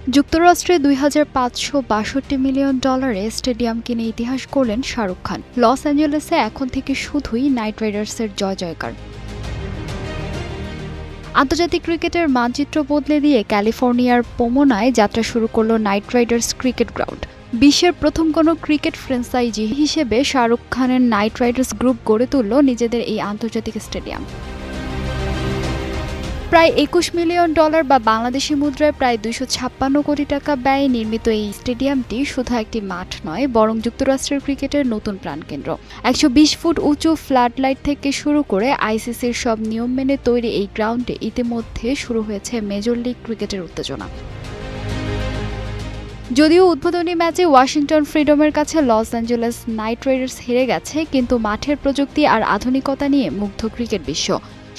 যুক্তরাষ্ট্রে $2,562 million stadium কিনে ইতিহাস করলেন শাহরুখ খান। লস অ্যাঞ্জেলেসে এখন থেকে শুধুই নাইট রাইডার্সের জয় জয়কার। আন্তর্জাতিক ক্রিকেটের মানচিত্র বদলে দিয়ে ক্যালিফোর্নিয়ার পোমোনায় যাত্রা শুরু করল নাইট রাইডার্স ক্রিকেট গ্রাউন্ড। বিশ্বের প্রথম কোনো ক্রিকেট ফ্র্যাঞ্চাইজি হিসেবে শাহরুখ খানের নাইট রাইডার্স গ্রুপ গড়ে তুলল নিজেদের এই আন্তর্জাতিক স্টেডিয়াম। প্রায় $21 মিলিয়ন বা বাংলাদেশি মুদ্রায় প্রায় 256 কোটি টাকা ব্যয়ে নির্মিত এই স্টেডিয়ামটি শুধু একটি মাঠ নয়, বরং যুক্তরাষ্ট্রের ক্রিকেটের নতুন প্রাণকেন্দ্র। 120 ফুট উঁচু ফ্লাড লাইট থেকে শুরু করে আইসিসির সব নিয়ম মেনে তৈরি এই গ্রাউন্ডে ইতিমধ্যে শুরু হয়েছে মেজর লিগ ক্রিকেটের উত্তেজনা। যদিও উদ্বোধনী ম্যাচে ওয়াশিংটন ফ্রিডমের কাছে লস অ্যাঞ্জেলেস নাইট রাইডার্স হেরে গেছে, কিন্তু মাঠের প্রযুক্তি আর আধুনিকতা নিয়ে মুগ্ধ ক্রিকেট বিশ্ব।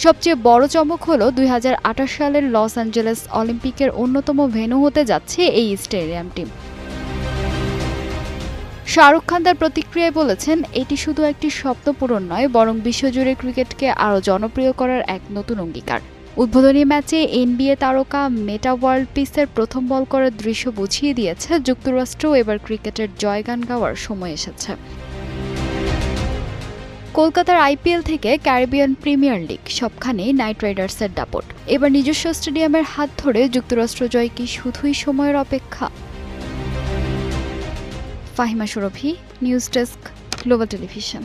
সবচেয়ে বড় চমক হলো 2028 সালের লস অ্যাঞ্জেলেস অলিম্পিকের অন্যতম ভেন্যু হতে যাচ্ছে এই স্টেডিয়ামটি। শাহরুখ খান তার প্রতিক্রিয়ায় বলেছেন, এটি শুধু একটি স্বপ্ন পূরণ নয়, বরং বিশ্বজুড়ে ক্রিকেটকে আরও জনপ্রিয় করার এক নতুন অঙ্গীকার। উদ্বোধনী ম্যাচে NBA তারকা মেটা ওয়ার্ল্ড পিসের প্রথম বল করার দৃশ্য বুঝিয়ে দিয়েছে যুক্তরাষ্ট্রেও এবার ক্রিকেটের জয়গান গাওয়ার সময় এসেছে। কলকাতার IPL থেকে ক্যারিবিয়ান প্রিমিয়ার লিগ, সবখানেই নাইট রাইডার্সের দাপট। এবার নিজস্ব স্টেডিয়ামের হাত ধরে যুক্তরাষ্ট্র জয় কি শুধুই সময়ের অপেক্ষা? ফাহিমা সুরভি, নিউজ ডেস্ক, গ্লোবাল টেলিভিশন।